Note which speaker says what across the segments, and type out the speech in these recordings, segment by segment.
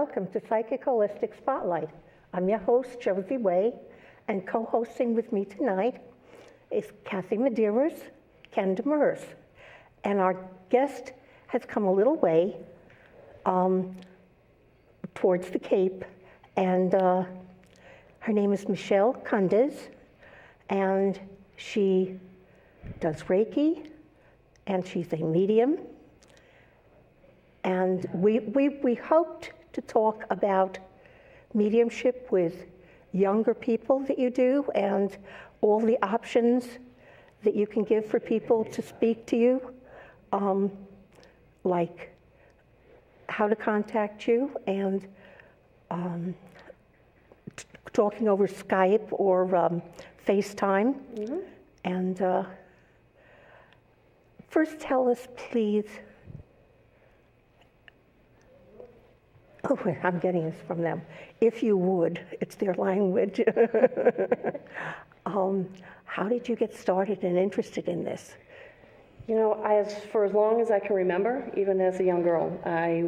Speaker 1: welcome to Psychic Holistic Spotlight. I'm your host, Josie Way, and co-hosting with me tonight is Kathy Medeiros, Ken Demers. And our guest has come a little way towards the Cape, and her name is Michelle Kundzicz, and she does Reiki, and she's a medium. And we hoped to talk about mediumship with younger people that you do, and all the options that you can give for people to speak to you, like how to contact you, and talking over Skype or FaceTime. Mm-hmm. And first tell us, please. Oh, I'm getting this from them. If you would, it's their language. How did you get started and interested in this?
Speaker 2: You know, for as long as I can remember, even as a young girl, I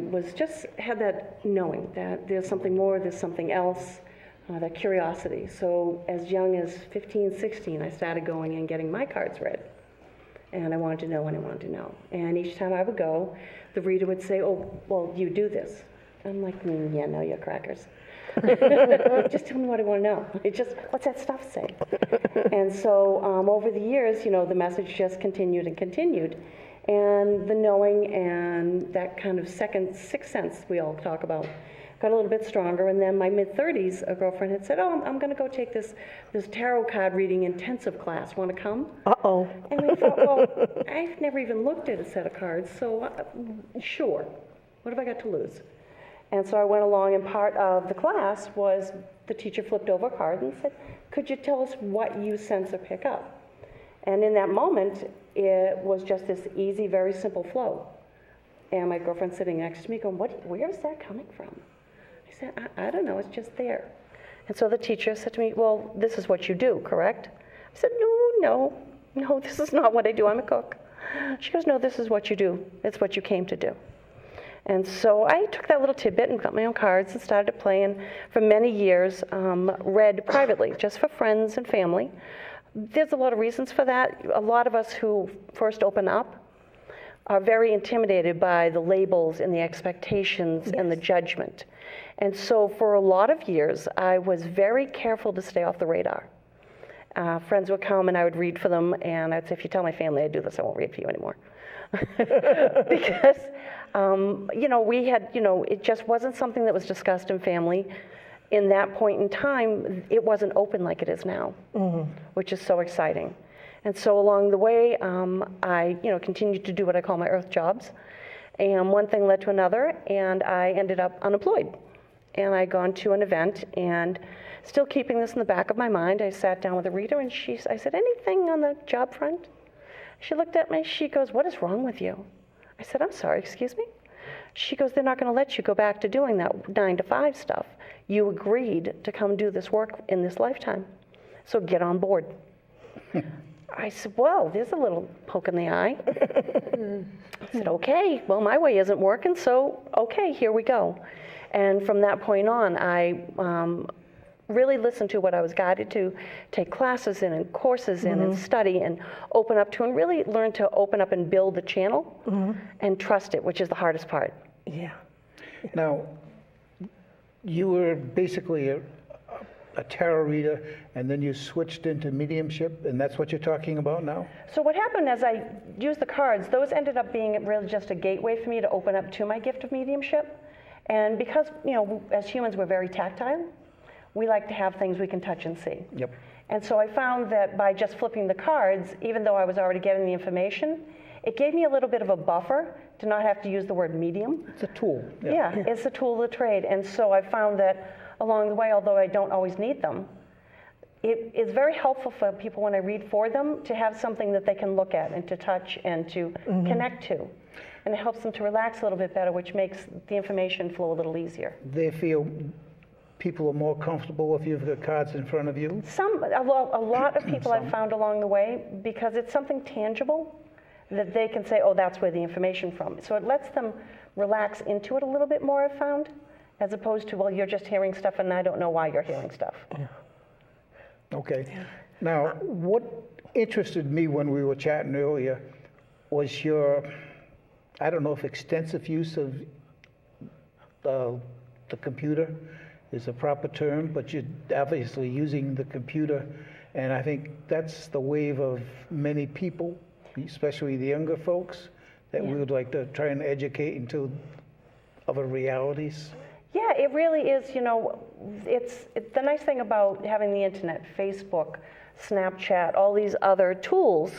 Speaker 2: had that knowing that there's something more, there's something else, that curiosity. So as young as 15, 16, I started going and getting my cards read. And I wanted to know and I wanted to know. And each time I would go, the reader would say, oh, well, you do this. I'm like, yeah, no, you're crackers. Just tell me what I want to know. What's that stuff say? And so over the years, the message just continued and continued. And the knowing and that kind of sixth sense we all talk about got a little bit stronger. And then my mid-30s, a girlfriend had said, oh, I'm going to go take this tarot card reading intensive class. Want to come?
Speaker 1: Uh-oh.
Speaker 2: And I thought, well, I've never even looked at a set of cards, so sure. What have I got to lose? And so I went along, and part of the class was the teacher flipped over a card and said, could you tell us what you sense or pick up? And in that moment, it was just this easy, very simple flow. And my girlfriend sitting next to me going, where is that coming from? I said, I don't know, it's just there. And so the teacher said to me, well, this is what you do, correct? I said, no, this is not what I do, I'm a cook. She goes, no, this is what you do. It's what you came to do. And so I took that little tidbit and got my own cards and started to play, and for many years read privately, just for friends and family. There's a lot of reasons for that. A lot of us who first open up are very intimidated by the labels and the expectations and the judgment. And so for a lot of years, I was very careful to stay off the radar. Friends would come and I would read for them, and I'd say, if you tell my family I do this, I won't read for you anymore. Because we had, it just wasn't something that was discussed in family. In that point in time, it wasn't open like it is now, which is so exciting. And so along the way, I, continued to do what I call my earth jobs. And one thing led to another, and I ended up unemployed. And I'd gone to an event, and still keeping this in the back of my mind, I sat down with a reader, and I said, anything on the job front? She looked at me, she goes, what is wrong with you? I said, I'm sorry, excuse me? She goes, they're not going to let you go back to doing that 9-to-5 stuff. You agreed to come do this work in this lifetime, so get on board. I said, well, there's a little poke in the eye. I said, okay, well, my way isn't working, so okay, here we go. And from that point on, I really listened to what I was guided to, take classes in and courses in and study and open up to, and really learn to open up and build the channel and trust it, which is the hardest part.
Speaker 1: Yeah.
Speaker 3: Now, you were basically a tarot reader, and then you switched into mediumship, and that's what you're talking about now?
Speaker 2: So what happened as I used the cards, those ended up being really just a gateway for me to open up to my gift of mediumship. And because, as humans, we're very tactile, we like to have things we can touch and see.
Speaker 3: Yep.
Speaker 2: And so I found that by just flipping the cards, even though I was already getting the information, it gave me a little bit of a buffer to not have to use the word medium.
Speaker 3: It's a tool.
Speaker 2: Yeah, it's a tool of the trade. And so I found that along the way, although I don't always need them, it is very helpful for people when I read for them to have something that they can look at and to touch and to connect to. And it helps them to relax a little bit better, which makes the information flow a little easier.
Speaker 3: They feel people are more comfortable if you've got cards in front of you?
Speaker 2: A lot of people I've found along the way, because it's something tangible that they can say, oh, that's where the information from. So it lets them relax into it a little bit more, I've found, as opposed to, well, you're just hearing stuff and I don't know why you're hearing stuff.
Speaker 3: Okay. Now, what interested me when we were chatting earlier was your, I don't know if extensive use of the computer is a proper term, but you're obviously using the computer, and I think that's the wave of many people, especially the younger folks, that we would like to try and educate into other realities.
Speaker 2: Yeah, it really is, you know, it's the nice thing about having the internet, Facebook, Snapchat, all these other tools,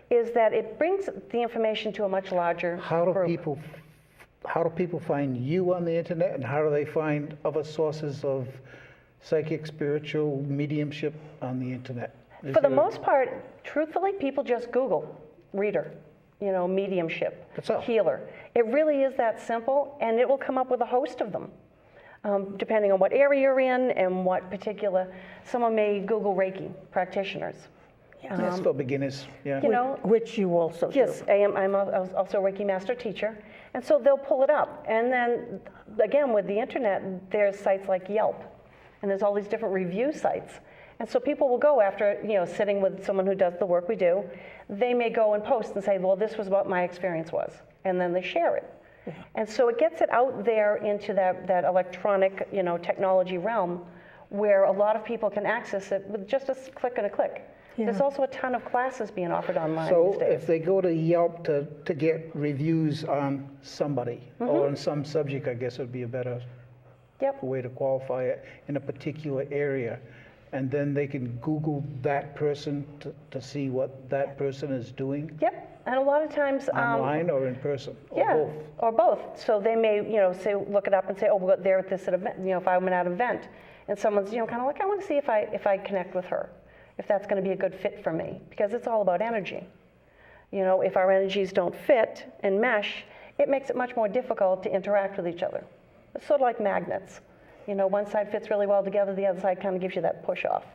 Speaker 2: is that it brings the information to a much larger group.
Speaker 3: How do people find you on the internet, and how do they find other sources of psychic, spiritual, mediumship on the internet?
Speaker 2: For the most part, truthfully, people just Google reader, you know, mediumship,
Speaker 3: That's all.
Speaker 2: healer. It really is that simple, and it will come up with a host of them, depending on what area you're in and what particular. Someone may Google Reiki practitioners.
Speaker 3: That's for beginners, yeah.
Speaker 2: You know,
Speaker 1: Which you also do.
Speaker 2: yes, I'm also a Reiki master teacher, and so they'll pull it up. And then, again, with the internet, there's sites like Yelp, and there's all these different review sites. And so people will go after, you know, sitting with someone who does the work we do, they may go and post and say, well, this was what my experience was, and then they share it. And so it gets it out there into that electronic, you know, technology realm where a lot of people can access it with just a click and a click. There's also a ton of classes being offered online these
Speaker 3: So
Speaker 2: days.
Speaker 3: if they go to Yelp to get reviews on somebody, or on some subject, I guess would be a better
Speaker 2: Yep.
Speaker 3: way to qualify it, in a particular area, and then they can Google that person to see what that person is doing,
Speaker 2: Yep, and a lot of times,
Speaker 3: online or in person, or
Speaker 2: yeah,
Speaker 3: both.
Speaker 2: or both. So they may, you know, say, look it up and say, oh, well, they're at this event. You know, if I'm at an event, and someone's, you know, kind of like, I want to see if I connect with her, if that's going to be a good fit for me, because it's all about energy. You know, if our energies don't fit and mesh, it makes it much more difficult to interact with each other. It's sort of like magnets. You know, one side fits really well together, the other side kind of gives you that push off.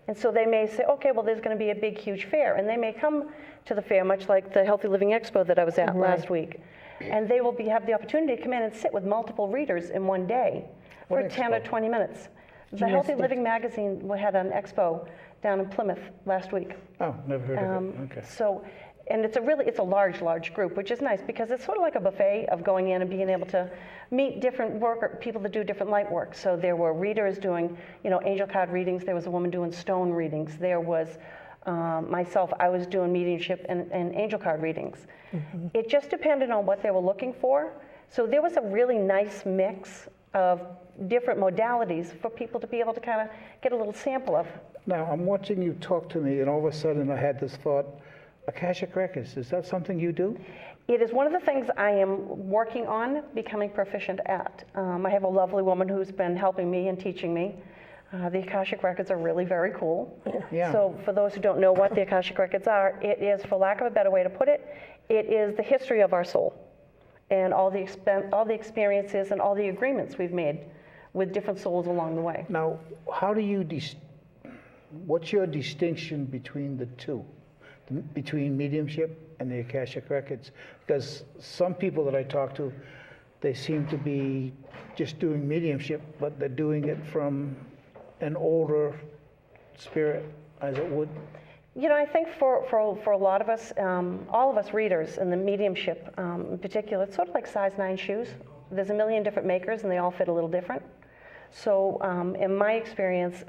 Speaker 2: And so they may say, okay, well, there's going to be a big, huge fair. And they may come to the fair, much like the Healthy Living Expo that I was at last week. And they will have the opportunity to come in and sit with multiple readers in one day for
Speaker 3: What
Speaker 2: 10 or
Speaker 3: expo?
Speaker 2: 20 minutes. The Healthy Living magazine had an expo down in Plymouth last week.
Speaker 3: Oh, never heard of it, okay.
Speaker 2: So, and it's a large group, which is nice because it's sort of like a buffet of going in and being able to meet different people that do different light work. So there were readers doing, you know, angel card readings. There was a woman doing stone readings. There was myself, I was doing mediumship and angel card readings. It just depended on what they were looking for. So there was a really nice mix of different modalities for people to be able to kind of get a little sample of.
Speaker 3: Now, I'm watching you talk to me, and all of a sudden I had this thought, Akashic Records, is that something you do?
Speaker 2: It is one of the things I am working on becoming proficient at. I have a lovely woman who's been helping me and teaching me. The Akashic Records are really very cool.
Speaker 3: Yeah.
Speaker 2: So for those who don't know what the Akashic Records are, it is, for lack of a better way to put it, it is the history of our soul and all the experiences and all the agreements we've made with different souls along the way.
Speaker 3: Now, how do you, what's your distinction between the two? Between mediumship and the Akashic Records? Because some people that I talk to, they seem to be just doing mediumship, but they're doing it from an older spirit, as it would.
Speaker 2: You know, I think for a lot of us, all of us readers in the mediumship in particular, it's sort of like size 9 shoes. There's a million different makers and they all fit a little different. So in my experience,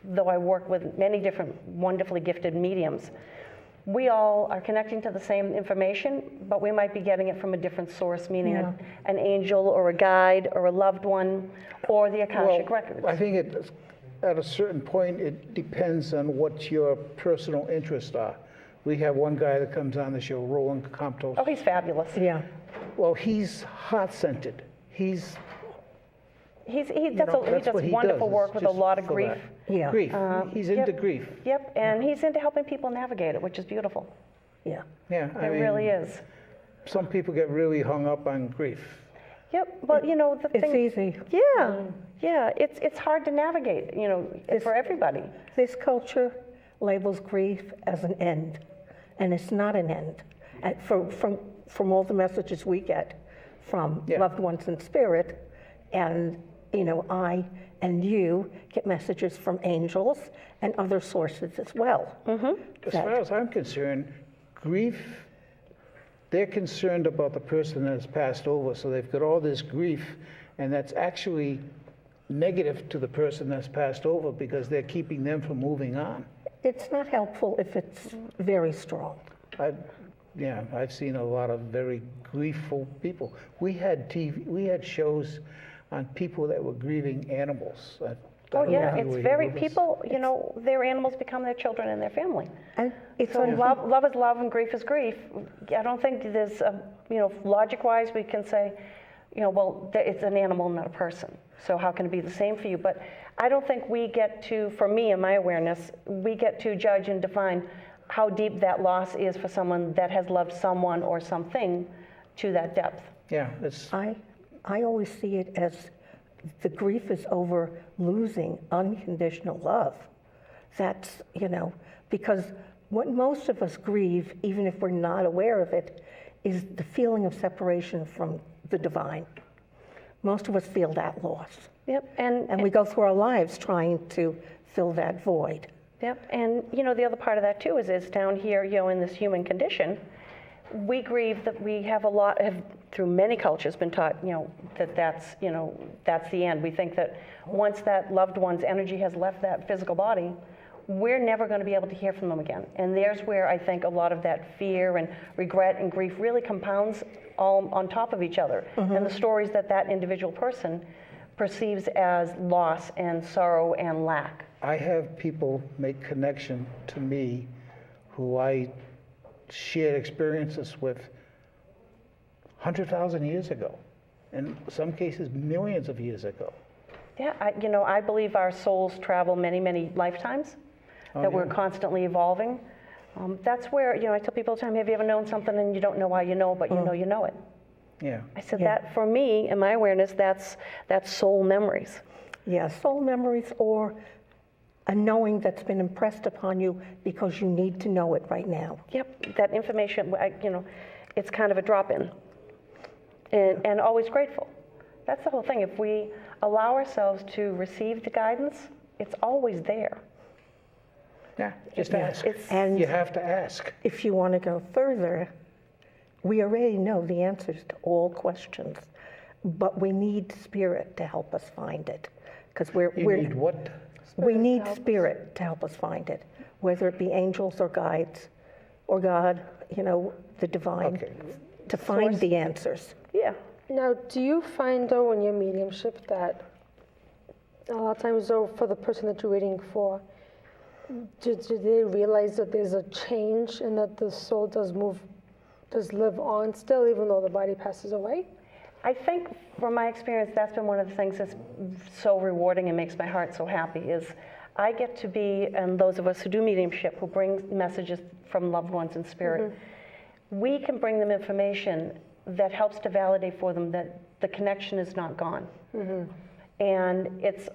Speaker 2: though I work with many different wonderfully gifted mediums, we all are connecting to the same information, but we might be getting it from a different source, meaning an angel or a guide or a loved one or the Akashic Records.
Speaker 3: I think at a certain point, it depends on what your personal interests are. We have one guy that comes on the show, Roland Comptos.
Speaker 2: Oh, he's fabulous.
Speaker 1: Yeah.
Speaker 3: Well, he's heart-centered. He
Speaker 2: He
Speaker 3: that's
Speaker 2: does
Speaker 3: what he
Speaker 2: wonderful
Speaker 3: does,
Speaker 2: work
Speaker 3: is
Speaker 2: with a
Speaker 3: just
Speaker 2: lot of
Speaker 3: for
Speaker 2: grief.
Speaker 3: that.
Speaker 1: Yeah.
Speaker 3: Grief. He's into grief.
Speaker 2: Yep, and he's into helping people navigate it, which is beautiful.
Speaker 1: Yeah.
Speaker 3: Yeah, I
Speaker 2: It
Speaker 3: mean,
Speaker 2: really is.
Speaker 3: some people get really hung up on grief.
Speaker 2: Yep, well, you know, the
Speaker 1: It's
Speaker 2: thing...
Speaker 1: easy.
Speaker 2: Yeah, it's hard to navigate, you know, for everybody.
Speaker 1: This culture labels grief as an end, and it's not an end. And from all the messages we get from
Speaker 3: Yeah.
Speaker 1: loved ones in spirit, And, I and you get messages from angels and other sources as well.
Speaker 3: As far as I'm concerned, grief, they're concerned about the person that has passed over, so they've got all this grief, and that's actually negative to the person that's passed over because they're keeping them from moving on.
Speaker 1: It's not helpful if it's very strong.
Speaker 3: I've seen a lot of very griefful people. We had shows on people that were grieving animals.
Speaker 2: Oh, yeah, it's very, people, their animals become their children and their family.
Speaker 1: And it's
Speaker 2: So love is love and grief is grief. I don't think there's, logic-wise, we can say, it's an animal, not a person. So how can it be the same for you? But I don't think we get to, for me and my awareness, we get to judge and define how deep that loss is for someone that has loved someone or something to that depth.
Speaker 3: Yeah, it's,
Speaker 1: I always see it as the grief is over losing unconditional love. That's, because what most of us grieve, even if we're not aware of it, is the feeling of separation from the divine. Most of us feel that loss.
Speaker 2: Yep,
Speaker 1: And we go through our lives trying to fill that void.
Speaker 2: Yep, and the other part of that too is down here, in this human condition, we grieve that we have through many cultures been taught, that's the end. We think that once that loved one's energy has left that physical body, we're never going to be able to hear from them again. And there's where I think a lot of that fear and regret and grief really compounds all on top of each other. And the stories that individual person perceives as loss and sorrow and lack.
Speaker 3: I have people make connection to me who I shared experiences with 100,000 years ago, in some cases millions of years ago.
Speaker 2: Yeah, I believe our souls travel many, many lifetimes, that we're constantly evolving. That's where, I tell people all the time, have you ever known something and you don't know why you know it, but you know it?
Speaker 3: Yeah.
Speaker 2: I said that for me, in my awareness, that's soul memories.
Speaker 1: Yeah, soul memories or a knowing that's been impressed upon you because you need to know it right now.
Speaker 2: Yep, that information, it's kind of a drop-in. And always grateful. That's the whole thing. If we allow ourselves to receive the guidance, it's always there.
Speaker 3: Yeah, just ask.
Speaker 1: And
Speaker 3: You have to ask.
Speaker 1: if you want to go further, we already know the answers to all questions, but we need spirit to help us find it. Because
Speaker 3: You need what?
Speaker 1: we need spirit to help us find it, whether it be angels or guides or God, the divine,
Speaker 3: Okay.
Speaker 1: to find the answers.
Speaker 2: Yeah.
Speaker 4: Now, do you find, though, in your mediumship that a lot of times, though, for the person that you're waiting for, do they realize that there's a change and that the soul does live on still, even though the body passes away?
Speaker 2: I think from my experience, that's been one of the things that's so rewarding and makes my heart so happy is I get to be, and those of us who do mediumship, who bring messages from loved ones in spirit, we can bring them information that helps to validate for them that the connection is not gone. And it's,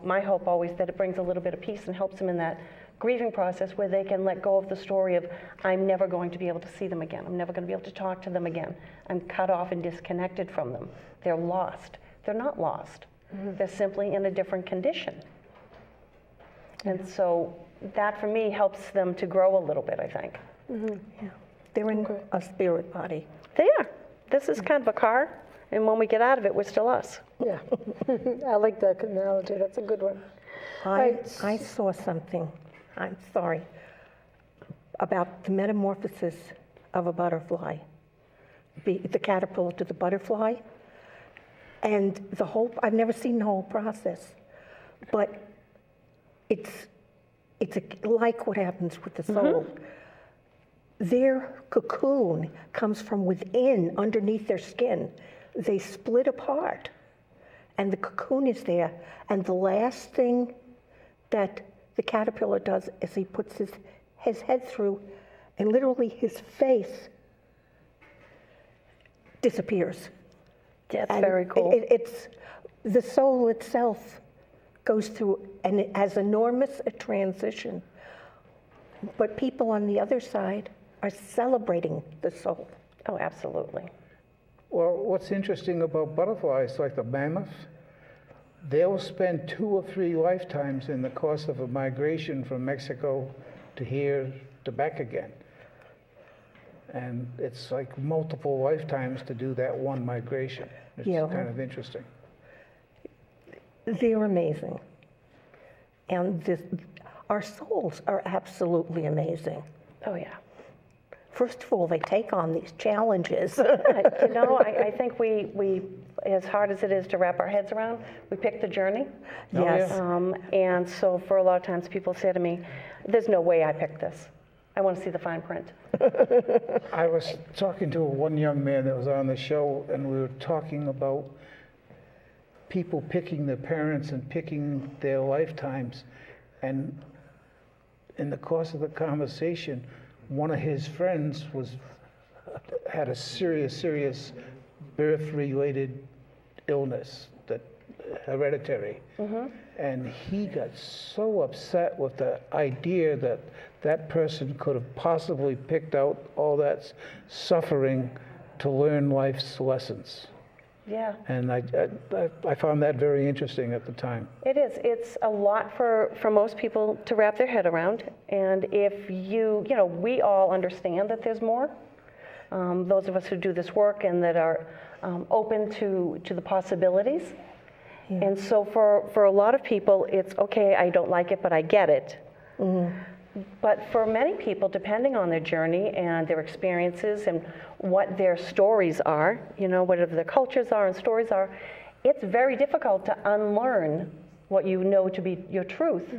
Speaker 2: my hope always that it brings a little bit of peace and helps them in that grieving process where they can let go of the story of, I'm never going to be able to see them again. I'm never going to be able to talk to them again. I'm cut off and disconnected from them. They're lost. They're not lost. They're simply in a different condition. And so that, for me, helps them to grow a little bit, I think.
Speaker 1: Yeah. They're in a spirit body.
Speaker 2: They are. This is kind of a car, and when we get out of it, we're still us.
Speaker 4: Yeah. I like that analogy. That's a good one.
Speaker 1: I saw something, I'm sorry, about the metamorphosis of a butterfly, the caterpillar to the butterfly, and I've never seen the whole process, but it's like what happens with the soul. Their cocoon comes from within, underneath their skin. They split apart, and the cocoon is there, and the last thing that the caterpillar does is he puts his head through, and literally his face disappears.
Speaker 2: That's
Speaker 1: And
Speaker 2: very cool.
Speaker 1: It's the soul itself goes through, and it has enormous a transition. But people on the other side are celebrating the soul.
Speaker 2: Oh, absolutely.
Speaker 3: Well, what's interesting about butterflies, like the mammoth, they'll spend 2 or 3 lifetimes in the course of a migration from Mexico to here to back again. And it's like multiple lifetimes to do that one migration. It's
Speaker 1: Yeah.
Speaker 3: kind of interesting.
Speaker 1: They're amazing. And our souls are absolutely amazing.
Speaker 2: Oh, yeah.
Speaker 1: First of all, they take on these challenges.
Speaker 2: You know, I think we, as hard as it is to wrap our heads around, we pick the journey.
Speaker 1: Yes.
Speaker 2: And so for a lot of times people say to me, there's no way I picked this. I want to see the fine print.
Speaker 3: I was talking to one young man that was on the show, and we were talking about people picking their parents and picking their lifetimes. And in the course of the conversation, one of his friends had a serious birth-related illness, that hereditary. And he got so upset with the idea that that person could have possibly picked out all that suffering to learn life's lessons.
Speaker 2: Yeah.
Speaker 3: And I found that very interesting at the time.
Speaker 2: It is. It's a lot for most people to wrap their head around. And if you know, we all understand that there's more. Those of us who do this work and that are open to the possibilities. Yeah. And so for a lot of people, it's okay, I don't like it, but I get it. But for many people, depending on their journey and their experiences and what their stories are, you know, whatever their cultures are and stories are, it's very difficult to unlearn what you know to be your truth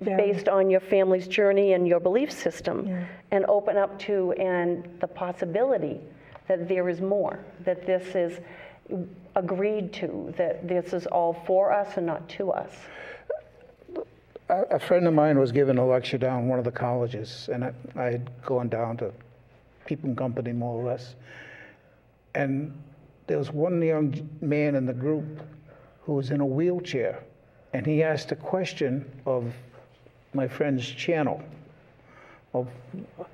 Speaker 2: based on your family's journey and your belief system, and open up to the possibility that there is more, that this is agreed to, that this is all for us and not to us.
Speaker 3: A friend of mine was giving a lecture down one of the colleges, and I had gone down to keep him company, more or less. And there was one young man in the group who was in a wheelchair, and he asked a question of my friend's channel, of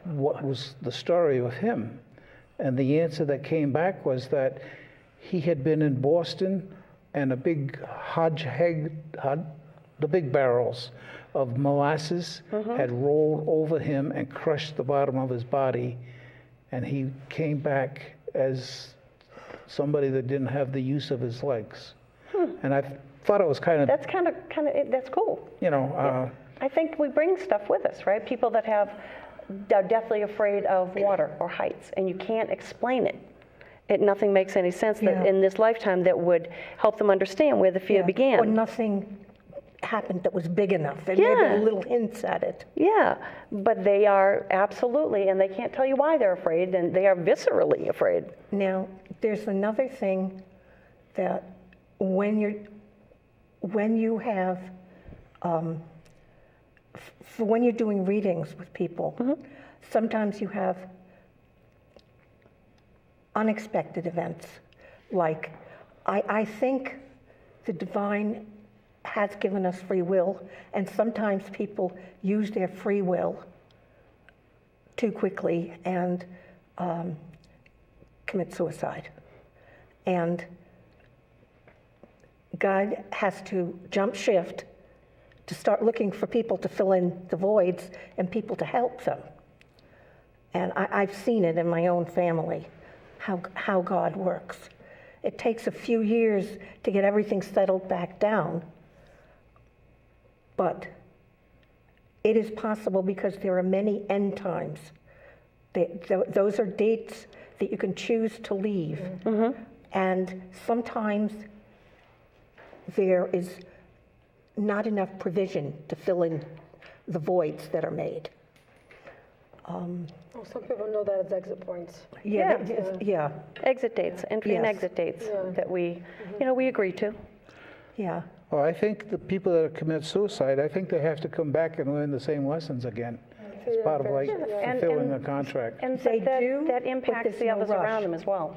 Speaker 3: what was the story with him. And the answer that came back was that he had been in Boston, and a big the big barrels of molasses had rolled over him and crushed the bottom of his body, and he came back as somebody that didn't have the use of his legs. And I thought it was
Speaker 2: That's that's cool.
Speaker 3: You know.
Speaker 2: I think we bring stuff with us, right? People that are deathly afraid of water or heights, and you can't explain it. Nothing makes any sense that in this lifetime that would help them understand where the fear began.
Speaker 1: Or nothing happened that was big enough. There may have been little hints at it.
Speaker 2: Yeah, but they are absolutely, and they can't tell you why they're afraid, and they are viscerally afraid.
Speaker 1: Now, there's another thing that when you have, when you're doing readings with people, sometimes you have unexpected events. Like, I think the divine has given us free will, and sometimes people use their free will too quickly and commit suicide. And God has to jump shift to start looking for people to fill in the voids and people to help them. And I've seen it in my own family, how God works. It takes a few years to get everything settled back down, but it is possible because there are many end times. Those are dates that you can choose to leave. And sometimes there is not enough provision to fill in the voids that are made.
Speaker 4: Some people know that as exit points.
Speaker 1: Yeah.
Speaker 2: Exit dates, entry and
Speaker 1: Yes.
Speaker 2: exit dates that we, we agree to.
Speaker 1: Yeah.
Speaker 3: Well, I think the people that commit suicide, I think they have to come back and learn the same lessons again. It's part of like fulfilling a contract.
Speaker 2: And
Speaker 1: They
Speaker 2: that
Speaker 1: do,
Speaker 2: that
Speaker 1: but
Speaker 2: impacts
Speaker 1: there's
Speaker 2: the
Speaker 1: no
Speaker 2: others
Speaker 1: rush.
Speaker 2: around them as well.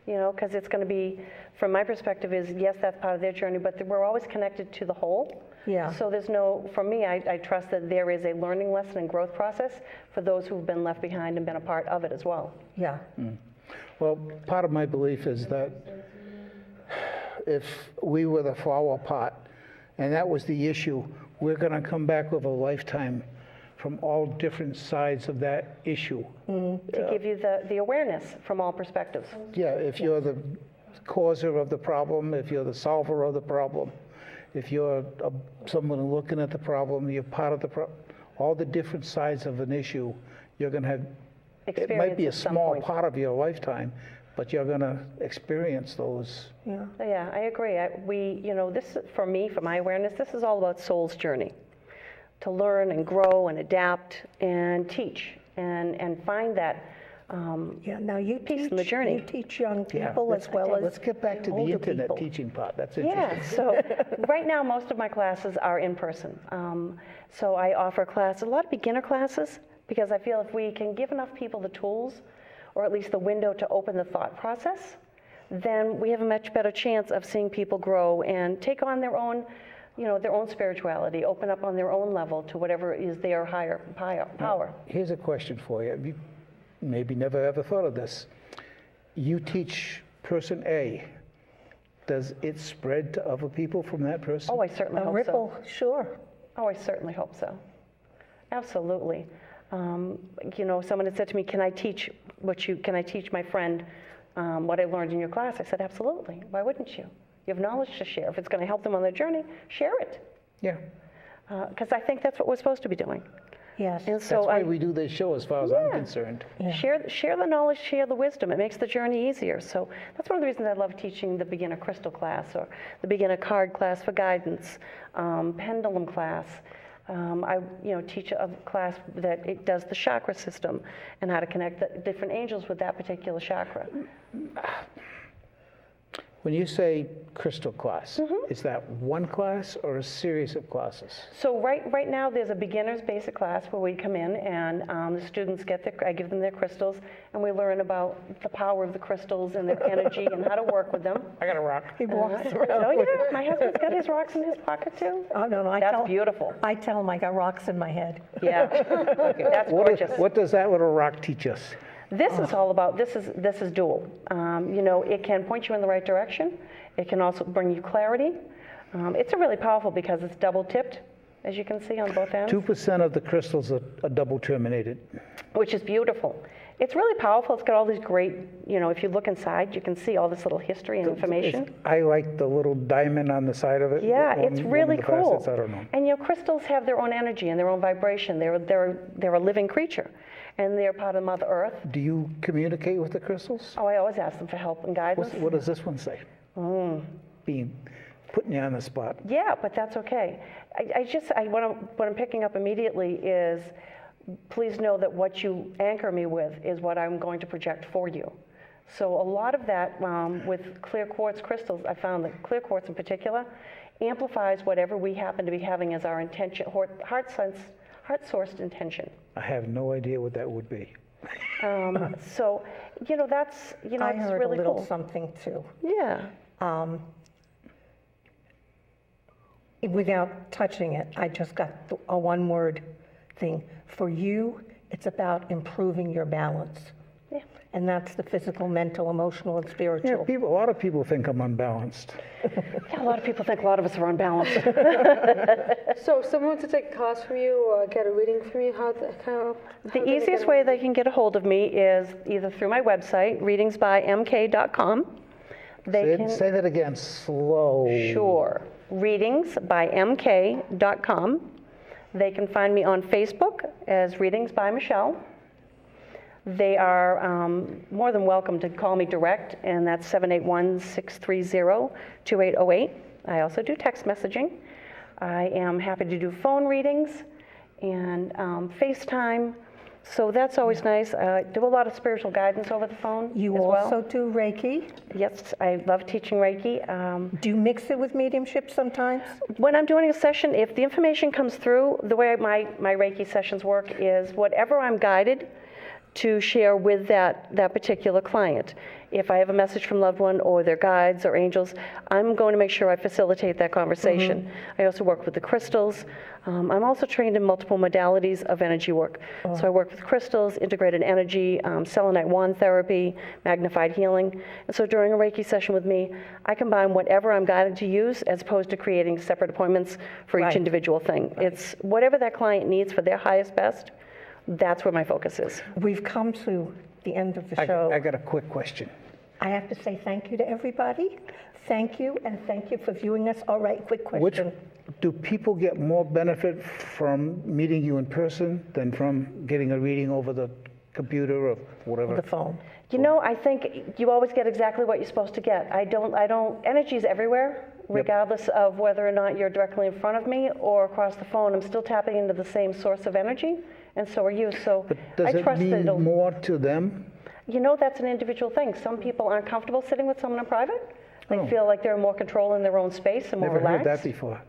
Speaker 2: Because it's going to be, from my perspective, is yes, that's part of their journey, but we're always connected to the whole.
Speaker 1: Yeah.
Speaker 2: So there's for me, I trust that there is a learning lesson and growth process for those who've been left behind and been a part of it as well.
Speaker 1: Yeah.
Speaker 3: Well, part of my belief is that if we were the flower pot, and that was the issue, we're going to come back with a lifetime from all different sides of that issue.
Speaker 2: To give you the awareness from all perspectives.
Speaker 3: Yeah, if you're the causer of the problem, if you're the solver of the problem, if you're someone looking at the problem, you're part of the problem, all the different sides of an issue, you're going to have, it might be a
Speaker 2: Experience at some
Speaker 3: small
Speaker 2: point.
Speaker 3: part of your lifetime, but you're going to experience those.
Speaker 1: Yeah.
Speaker 2: Yeah, I agree. This, for me, for my awareness, this is all about soul's journey. To learn and grow and adapt and teach and find that
Speaker 1: Yeah, now you
Speaker 2: Peace
Speaker 1: teach,
Speaker 2: in the journey.
Speaker 1: you teach young
Speaker 3: Yeah,
Speaker 1: people as well as
Speaker 3: let's get back to the
Speaker 1: older
Speaker 3: internet
Speaker 1: people.
Speaker 3: teaching part. That's interesting.
Speaker 2: Yeah, so right now, most of my classes are in person. So I offer classes, a lot of beginner classes, because I feel if we can give enough people the tools, or at least the window to open the thought process, then we have a much better chance of seeing people grow and take on their own, their own spirituality, open up on their own level to whatever is their higher power.
Speaker 3: Here's a question for you. You maybe never ever thought of this. You teach person A. Does it spread to other people from that person?
Speaker 2: Oh, I certainly
Speaker 1: A
Speaker 2: hope so.
Speaker 1: ripple, sure.
Speaker 2: Oh, I certainly hope so. Absolutely. Someone had said to me, "Can I teach my friend what I learned in your class?" I said, "Absolutely. Why wouldn't you? You have knowledge to share. If it's going to help them on their journey, share it."
Speaker 3: Yeah.
Speaker 2: Because I think that's what we're supposed to be doing.
Speaker 1: Yes.
Speaker 2: And
Speaker 3: That's
Speaker 2: so
Speaker 3: why we do this show, as far as I'm
Speaker 2: Yeah.
Speaker 3: concerned.
Speaker 2: share the knowledge, share the wisdom. It makes the journey easier. So that's one of the reasons I love teaching the beginner crystal class or the beginner card class for guidance, pendulum class. I teach a class that it does the chakra system and how to connect the different angels with that particular chakra.
Speaker 3: When you say crystal class,
Speaker 2: Mm-hmm.
Speaker 3: is that one class or a series of classes?
Speaker 2: So right now there's a beginner's basic class where we come in and the students I give them their crystals and we learn about the power of the crystals and their energy and how to work with them.
Speaker 3: I got a rock.
Speaker 1: He walks
Speaker 2: Oh
Speaker 1: around.
Speaker 2: yeah, my husband's got his rocks in his pocket too.
Speaker 1: Oh, no, I
Speaker 2: That's
Speaker 1: tell,
Speaker 2: beautiful.
Speaker 1: I tell him I got rocks in my head.
Speaker 2: Yeah, that's gorgeous.
Speaker 3: What does that little rock teach us?
Speaker 2: This is all about, this is dual. It can point you in the right direction. It can also bring you clarity. It's really powerful because it's double tipped, as you can see on both ends,
Speaker 3: 2% of the crystals are double terminated.
Speaker 2: which is beautiful. It's really powerful. It's got all these great, if you look inside, you can see all this little history and information.
Speaker 3: I like the little diamond on the side of it.
Speaker 2: Yeah,
Speaker 3: One-
Speaker 2: it's
Speaker 3: one of
Speaker 2: really
Speaker 3: the
Speaker 2: cool.
Speaker 3: facets, I don't know.
Speaker 2: And crystals have their own energy and their own vibration. They're a living creature, and they're part of Mother Earth.
Speaker 3: Do you communicate with the crystals?
Speaker 2: Oh, I always ask them for help and guidance.
Speaker 3: What does this one say? Putting you on the spot.
Speaker 2: Yeah, but that's okay. What I'm picking up immediately is, please know that what you anchor me with is what I'm going to project for you. So a lot of that with clear quartz crystals, I found that clear quartz in particular amplifies whatever we happen to be having as our intention, heart-sourced intention.
Speaker 3: I have no idea what that would be.
Speaker 2: So, that's,
Speaker 1: I
Speaker 2: it's
Speaker 1: heard
Speaker 2: really
Speaker 1: a little
Speaker 2: cool.
Speaker 1: something too.
Speaker 2: Yeah.
Speaker 1: Without touching it, I just got a one-word thing. For you, it's about improving your balance.
Speaker 2: Yeah.
Speaker 1: And that's the physical, mental, emotional, and
Speaker 3: Yeah,
Speaker 1: spiritual.
Speaker 3: a lot of people think I'm unbalanced.
Speaker 2: Yeah, a lot of people think a lot of us are unbalanced.
Speaker 4: So if someone wants to take a class from you or get a reading from you, how
Speaker 2: The easiest way they can get a hold of me is either through my website, readingsbymk.com.
Speaker 3: Say that again, slow.
Speaker 2: Sure. Readingsbymk.com. They can find me on Facebook as Readings by Michelle. They are more than welcome to call me direct, and that's 781-630-2808. I also do text messaging. I am happy to do phone readings and FaceTime. So that's always nice. I do a lot of spiritual guidance over the phone
Speaker 1: You
Speaker 2: as well.
Speaker 1: also do Reiki.
Speaker 2: Yes, I love teaching Reiki.
Speaker 1: Do you mix it with mediumship sometimes?
Speaker 2: When I'm doing a session, if the information comes through, the way my Reiki sessions work is whatever I'm guided to share with that particular client. If I have a message from loved one or their guides or angels, I'm going to make sure I facilitate that conversation. I also work with the crystals. I'm also trained in multiple modalities of energy work. So I work with crystals, integrated energy, selenite wand therapy, magnified healing. And so during a Reiki session with me, I combine whatever I'm guided to use as opposed to creating separate appointments for each individual thing. It's whatever that client needs for their highest best. That's where my focus is.
Speaker 1: We've come to the end of the show.
Speaker 3: I got a quick question.
Speaker 1: I have to say thank you to everybody. Thank you, and thank you for viewing us. All right, quick question.
Speaker 3: Do people get more benefit from meeting you in person than from getting a reading over the computer or whatever?
Speaker 1: The phone.
Speaker 2: You know, I think you always get exactly what you're supposed to get. Energy is everywhere, regardless of whether or not you're directly in front of me or across the phone. I'm still tapping into the same source of energy, and so are you. So
Speaker 3: But does
Speaker 2: I
Speaker 3: it
Speaker 2: trust that
Speaker 3: mean
Speaker 2: it'll.
Speaker 3: more to them?
Speaker 2: You know, that's an individual thing. Some people aren't comfortable sitting with someone in private. They
Speaker 3: Oh.
Speaker 2: feel like they're in more control in their own space and more
Speaker 3: Never
Speaker 2: relaxed.
Speaker 3: heard that before.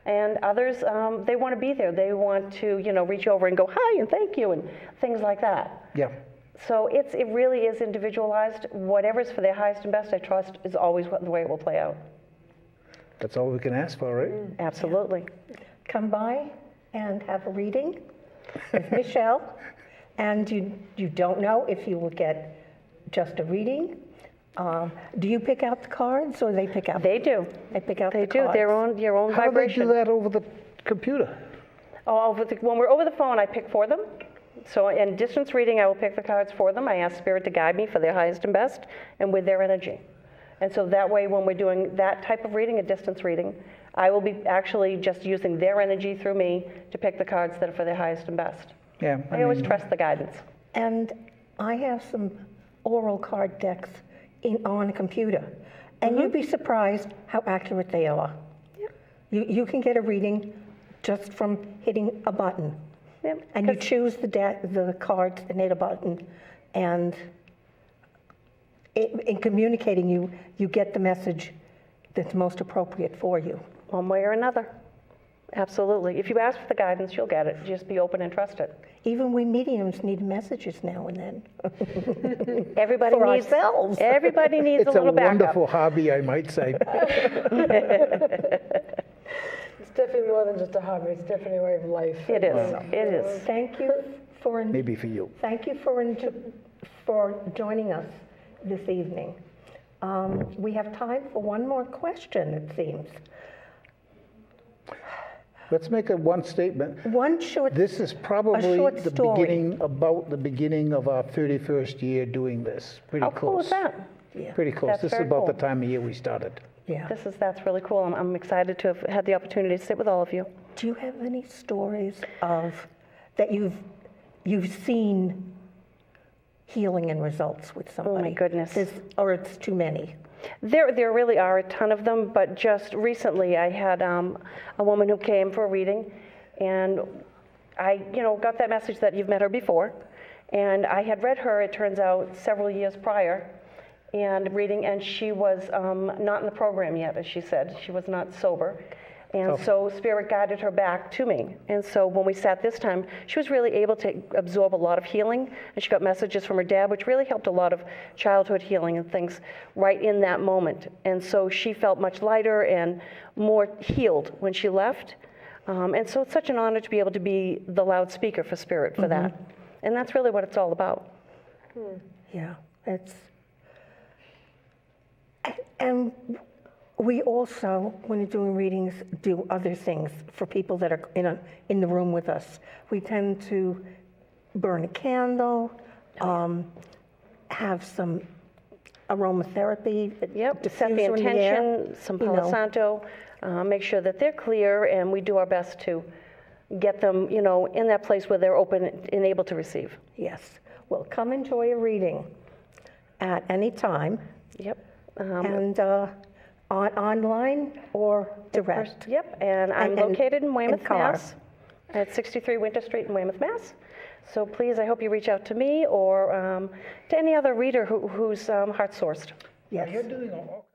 Speaker 2: And others, they want to be there. They want to, reach over and go, hi, and thank you, and things like that.
Speaker 3: Yeah.
Speaker 2: So it really is individualized. Whatever's for their highest and best, I trust, is always the way it will play out.
Speaker 3: That's all we can ask for, right?
Speaker 2: Absolutely.
Speaker 1: Come by and have a reading with Michelle, and you don't know if you will get just a reading. Do you pick out the cards, or they pick out?
Speaker 2: They do.
Speaker 1: They pick out
Speaker 2: They
Speaker 1: the
Speaker 2: do.
Speaker 1: cards.
Speaker 2: Your own
Speaker 3: How do they
Speaker 2: vibration.
Speaker 3: do that over the computer?
Speaker 2: Oh, when we're over the phone, I pick for them. So in distance reading, I will pick the cards for them. I ask Spirit to guide me for their highest and best and with their energy. And so that way, when we're doing that type of reading, a distance reading, I will be actually just using their energy through me to pick the cards that are for their highest and best.
Speaker 3: Yeah.
Speaker 2: I always trust the guidance.
Speaker 1: And I have some oral card decks on a computer, and you'd be surprised how accurate they are. You can get a reading just from hitting a button.
Speaker 2: Yep.
Speaker 1: And you choose the cards and hit a button, and in communicating, you get the message that's most appropriate for you.
Speaker 2: One way or another. Absolutely. If you ask for the guidance, you'll get it. Just be open and trust it.
Speaker 1: Even we mediums need messages now and then.
Speaker 2: Everybody
Speaker 1: For
Speaker 2: needs
Speaker 1: ourselves.
Speaker 2: Everybody needs
Speaker 3: It's
Speaker 2: a
Speaker 3: a
Speaker 2: little backup.
Speaker 3: wonderful hobby, I might say.
Speaker 4: It's definitely more than just a hobby, it's definitely a way of life.
Speaker 2: It is. It is.
Speaker 1: Thank you for
Speaker 3: Maybe for you.
Speaker 1: Thank you for joining us this evening. We have time for one more question, it seems.
Speaker 3: Let's make one statement.
Speaker 1: One short.
Speaker 3: This is probably
Speaker 1: short story.
Speaker 3: about the beginning of our 31st year doing this. Pretty
Speaker 2: How
Speaker 3: close.
Speaker 2: cool is that?
Speaker 1: Yeah.
Speaker 3: Pretty close.
Speaker 2: That's
Speaker 3: This is
Speaker 2: very
Speaker 3: about the
Speaker 2: cool.
Speaker 3: time of year we started.
Speaker 1: Yeah.
Speaker 2: That's really cool. I'm excited to have had the opportunity to sit with all of you.
Speaker 1: Do you have any stories that you've seen healing and results with somebody?
Speaker 2: Oh, my goodness.
Speaker 1: Or it's too many.
Speaker 2: There really are a ton of them, but just recently I had a woman who came for a reading, and I got that message that you've met her before, and I had read her, it turns out, several years prior, and she was not in the program yet, as she said. She was not sober. And so Spirit guided her back to me. And so when we sat this time, she was really able to absorb a lot of healing. And she got messages from her dad, which really helped a lot of childhood healing and things right in that moment. And so she felt much lighter and more healed when she left. And so it's such an honor to be able to be the loudspeaker for Spirit for that. And that's really what it's all about.
Speaker 1: Yeah. And we also, when you're doing readings, do other things for people that are in the room with us. We tend to burn a candle, have some aromatherapy.
Speaker 2: Yep, set the
Speaker 1: diffuser in air,
Speaker 2: intention, some Palo Santo, make sure that they're clear, and we do our best to get them, in that place where they're open and able to receive.
Speaker 1: Yes. Well, come enjoy a reading at any time.
Speaker 2: Yep.
Speaker 1: And online or direct.
Speaker 2: Yep, and I'm
Speaker 1: And-
Speaker 2: located in Weymouth,
Speaker 1: car.
Speaker 2: Mass. At 63 Winter Street in Weymouth, Mass. So please, I hope you reach out to me or to any other reader who's heart-sourced.
Speaker 1: Yes.
Speaker 3: You're doing all